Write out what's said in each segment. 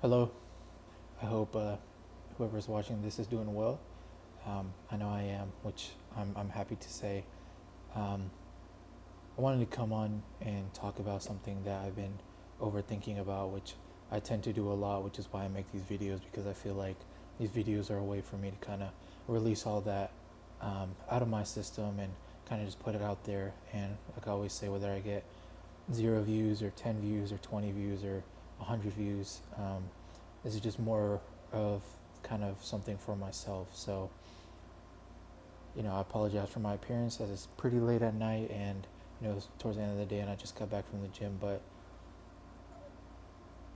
Hello. I hope whoever's watching this is doing well. I know I am, which I'm happy to say. Um, I wanted to come on and talk about something that I've been overthinking about, which I tend to do a lot, which is why I make these videos because I feel like these videos are a way for me to kind of release all that out of my system and kind of just put it out there. And like I always say, whether I get 0 views or 10 views or 20 views or 100 views, this is just more of kind of something for myself. So, I apologize for my appearance as it's pretty late at night and, it's towards the end of the day and I just got back from the gym. But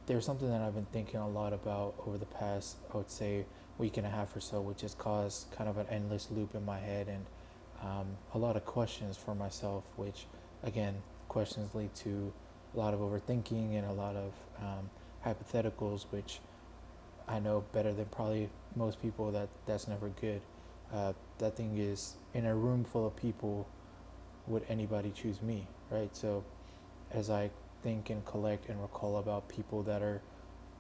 there's something that I've been thinking a lot about over the past, I would say, week and a half or so, which has caused kind of an endless loop in my head and a lot of questions for myself, which, again, questions lead to a lot of overthinking and a lot of hypotheticals, which I know better than probably most people that that's never good. That thing is, in a room full of people, would anybody choose me, right? So as I think and collect and recall about people that are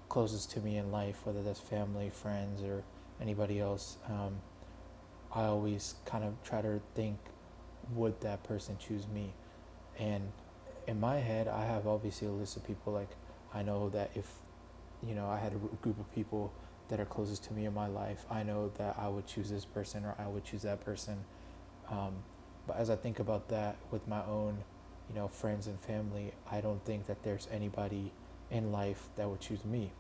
closest to me in life, whether that's family, friends, or anybody else, I always kind of try to think, would that person choose me? And in my head, I have obviously a list of people. Like, I know that if I had a group of people that are closest to me in my life, I know that I would choose this person or I would choose that person. Um, but as I think about that with my own, friends and family, I don't think that there's anybody in life that would choose me.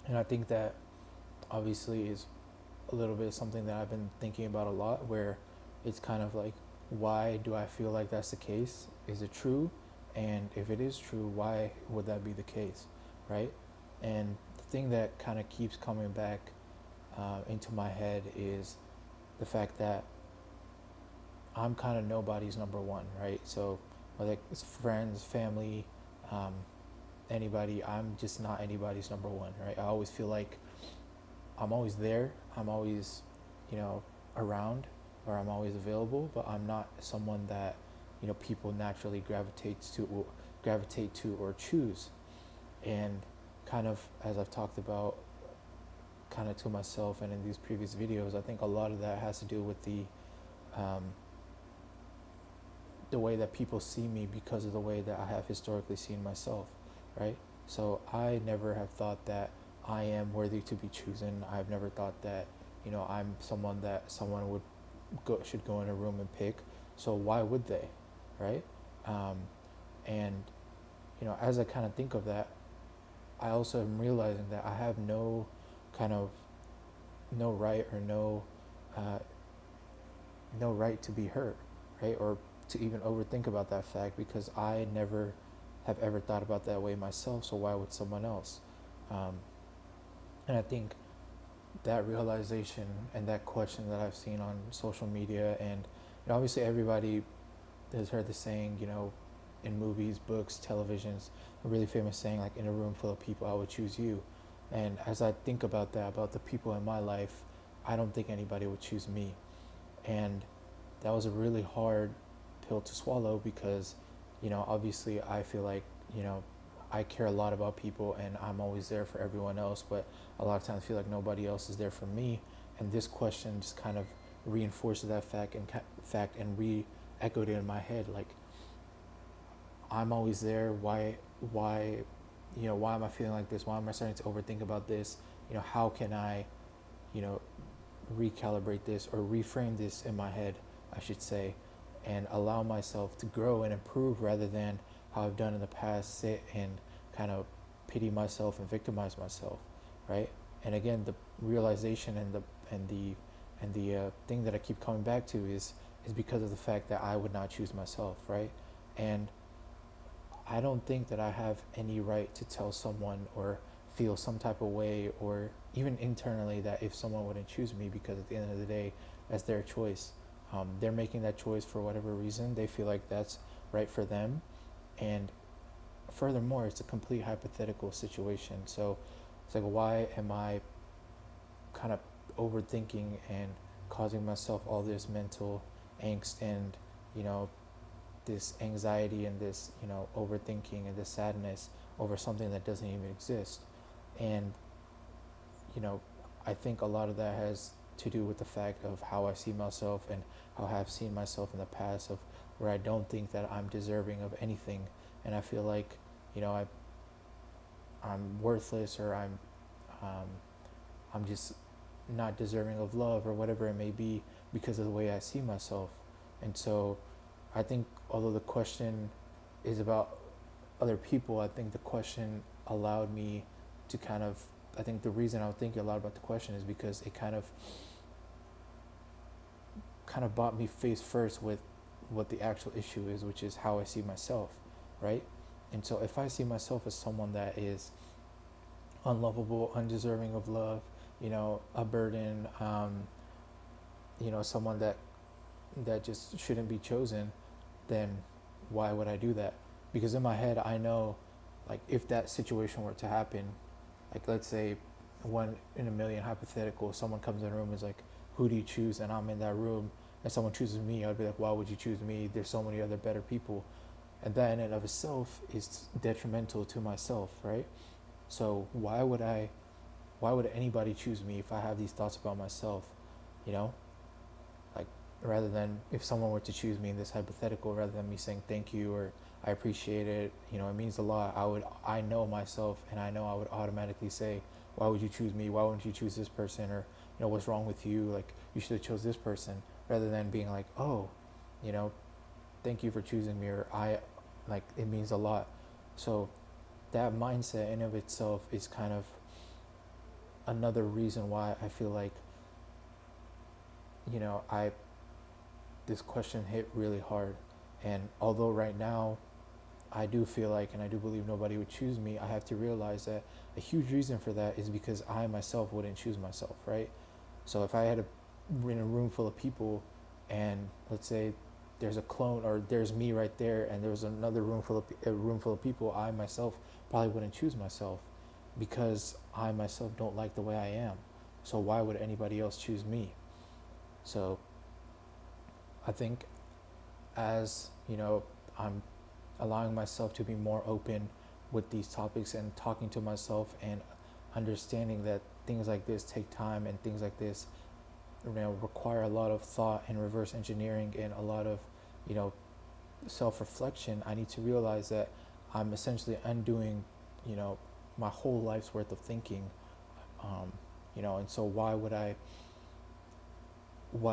And I think that obviously is a little bit something that I've been thinking about a lot, where it's kind of like, why do I feel like that's the case? Is it true? And if it is true, why would that be the case, right? And the thing that kind of keeps coming back into my head is the fact that I'm kind of nobody's number one, right? So whether it's friends, family, um, anybody, I'm just not anybody's number one, right? I always feel like I'm always there. I'm always, you know, around, or I'm always available, but I'm not someone that, people naturally gravitate to or choose. And kind of as I've talked about kind of to myself and in these previous videos, I think a lot of that has to do with um, the way that people see me because of the way that I have historically seen myself, right? So I never have thought that I am worthy to be chosen. I've never thought that, I'm someone that someone should go in a room and pick. So why would they, right? Um, and as I kind of think of that, I also am realizing that I have kind of no right or uh, no right to be hurt, right? Or to even overthink about that fact, because I never have ever thought about that way myself. So why would someone else? Um, and I think that realization and that question that I've seen on social media, and obviously everybody has heard the saying, in movies, books, televisions, a really famous saying like, "In a room full of people, I would choose you." And as I think about that, about the people in my life, I don't think anybody would choose me. And that was a really hard pill to swallow because, obviously I feel like, I care a lot about people and I'm always there for everyone else, but a lot of times I feel like nobody else is there for me. And this question just kind of reinforces that fact and re-echoed it in my head. Like, I'm always there. Why, why am I feeling like this? Why am I starting to overthink about this? How can I, you know, recalibrate this or reframe this in my head, I should say, and allow myself to grow and improve rather than how I've done in the past, sit and kind of pity myself and victimize myself, right? And again, the realization and the thing that I keep coming back to is because of the fact that I would not choose myself, right? And I don't think that I have any right to tell someone or feel some type of way or even internally that if someone wouldn't choose me, because at the end of the day, that's their choice. They're making that choice for whatever reason. They feel like that's right for them. And furthermore, it's a complete hypothetical situation. So it's like, why am I kind of overthinking and causing myself all this mental angst and, you know, this anxiety and this overthinking and this sadness over something that doesn't even exist? And, you know, I think a lot of that has to do with the fact of how I see myself and how I have seen myself in the past, of where I don't think that I'm deserving of anything. And I feel like, you know, I'm worthless, or um, I'm just not deserving of love, or whatever it may be, because of the way I see myself. And so I think, although the question is about other people, I think the question allowed me to kind of, I think the reason I was thinking a lot about the question is because it kind of brought me face first with what the actual issue is, which is how I see myself, right? And so if I see myself as someone that is unlovable, undeserving of love, a burden, someone that just shouldn't be chosen, then why would I do that? Because in my head, I know, like, if that situation were to happen, like, let's say 1 in a million hypothetical, someone comes in a room and is like, who do you choose? And I'm in that room and someone chooses me, I'd be like, why would you choose me? There's so many other better people. And that in and of itself is detrimental to myself, right? So why would anybody choose me if I have these thoughts about myself? You know, like, rather than, if someone were to choose me in this hypothetical, rather than me saying thank you or I appreciate it, it means a lot, I know myself, and I know I would automatically say, why would you choose me? Why wouldn't you choose this person? Or, what's wrong with you? Like, you should have chose this person, rather than being like, oh, you know, thank you for choosing me, or like, it means a lot. So that mindset in of itself is kind of another reason why I feel like, I this question hit really hard. And although right now I do feel like, and I do believe nobody would choose me, I have to realize that a huge reason for that is because I myself wouldn't choose myself, right? So if I had in a room full of people, and let's say there's a clone, or there's me right there, and there's another room full of people, I myself probably wouldn't choose myself, because I myself don't like the way I am. So why would anybody else choose me? So I think, as I'm allowing myself to be more open with these topics and talking to myself, and understanding that things like this take time, and things like this require a lot of thought and reverse engineering, and a lot of you know self-reflection. I need to realize that I'm essentially undoing my whole life's worth of thinking. And so why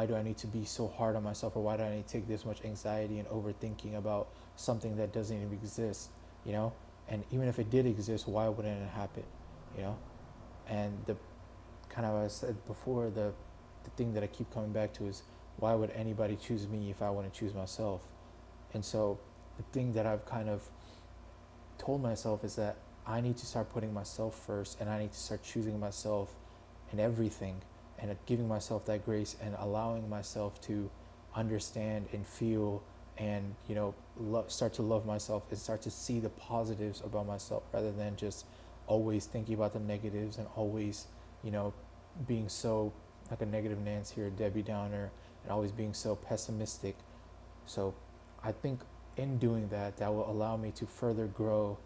do I need to be so hard on myself, or why do I need to take this much anxiety and overthinking about something that doesn't even exist, you know? And even if it did exist, why wouldn't it happen, you know? And the kind of, as I said before, the thing that I keep coming back to is, why would anybody choose me if I wouldn't choose myself? And so the thing that I've kind of told myself is that I need to start putting myself first, and I need to start choosing myself in everything, and giving myself that grace, and allowing myself to understand and feel, and start to love myself, and start to see the positives about myself, rather than just always thinking about the negatives, and always being so, like, a negative Nancy or a Debbie Downer, and always being so pessimistic. So I think in doing that, that will allow me to further grow,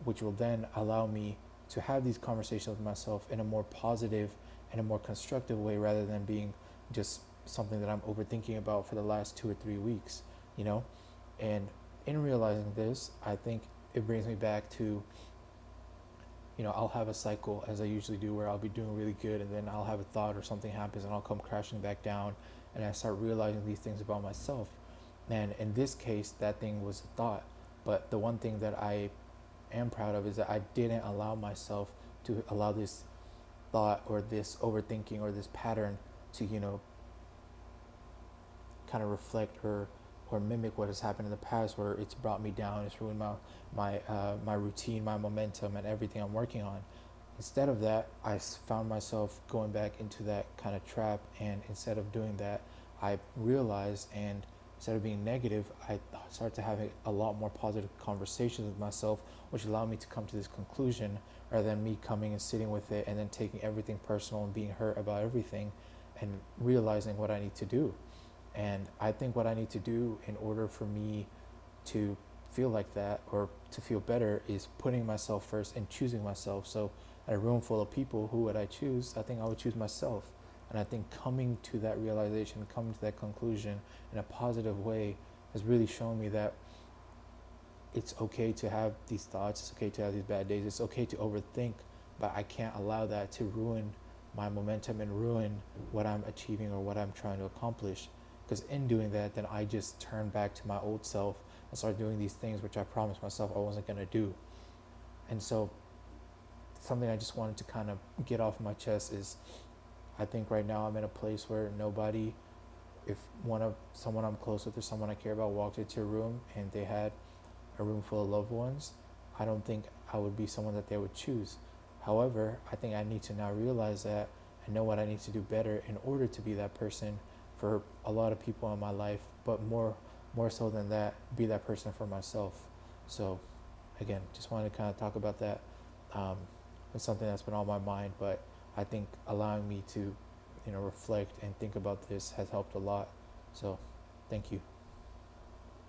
which will then allow me to have these conversations with myself in a more positive and a more constructive way, rather than being just something that I'm overthinking about for the last 2 or 3 weeks, you know? And in realizing this, I think it brings me back to, I'll have a cycle, as I usually do, where I'll be doing really good, and then I'll have a thought or something happens, and I'll come crashing back down, and I start realizing these things about myself. And in this case, that thing was a thought. But the one thing that I am proud of is that I didn't allow myself to allow this thought, or this overthinking, or this pattern to kind of reflect, or mimic what has happened in the past, where it's brought me down, it's ruined my routine, my momentum, and everything I'm working on. Instead of that, I found myself going back into that kind of trap, and instead of doing that, I realized, and instead of being negative, I started to have a lot more positive conversations with myself, which allowed me to come to this conclusion, rather than me coming and sitting with it, and then taking everything personal, and being hurt about everything, and realizing what I need to do. And I think what I need to do in order for me to feel like that, or to feel better, is putting myself first and choosing myself. So at a room full of people, who would I choose? I think I would choose myself. And I think coming to that realization, coming to that conclusion in a positive way has really shown me that it's okay to have these thoughts, it's okay to have these bad days, it's okay to overthink, but I can't allow that to ruin my momentum and ruin what I'm achieving or what I'm trying to accomplish. Because in doing that, then I just turn back to my old self and start doing these things which I promised myself I wasn't going to do. And so, something I just wanted to kind of get off my chest is I think right now I'm in a place where nobody, if someone I'm close with or someone I care about walked into a room and they had a room full of loved ones, I don't think I would be someone that they would choose. However, I think I need to now realize that and know what I need to do better in order to be that person for a lot of people in my life, but more so than that, be that person for myself. So again, just wanted to kind of talk about that. It's something that's been on my mind, but I think allowing me to, reflect and think about this has helped a lot. So thank you.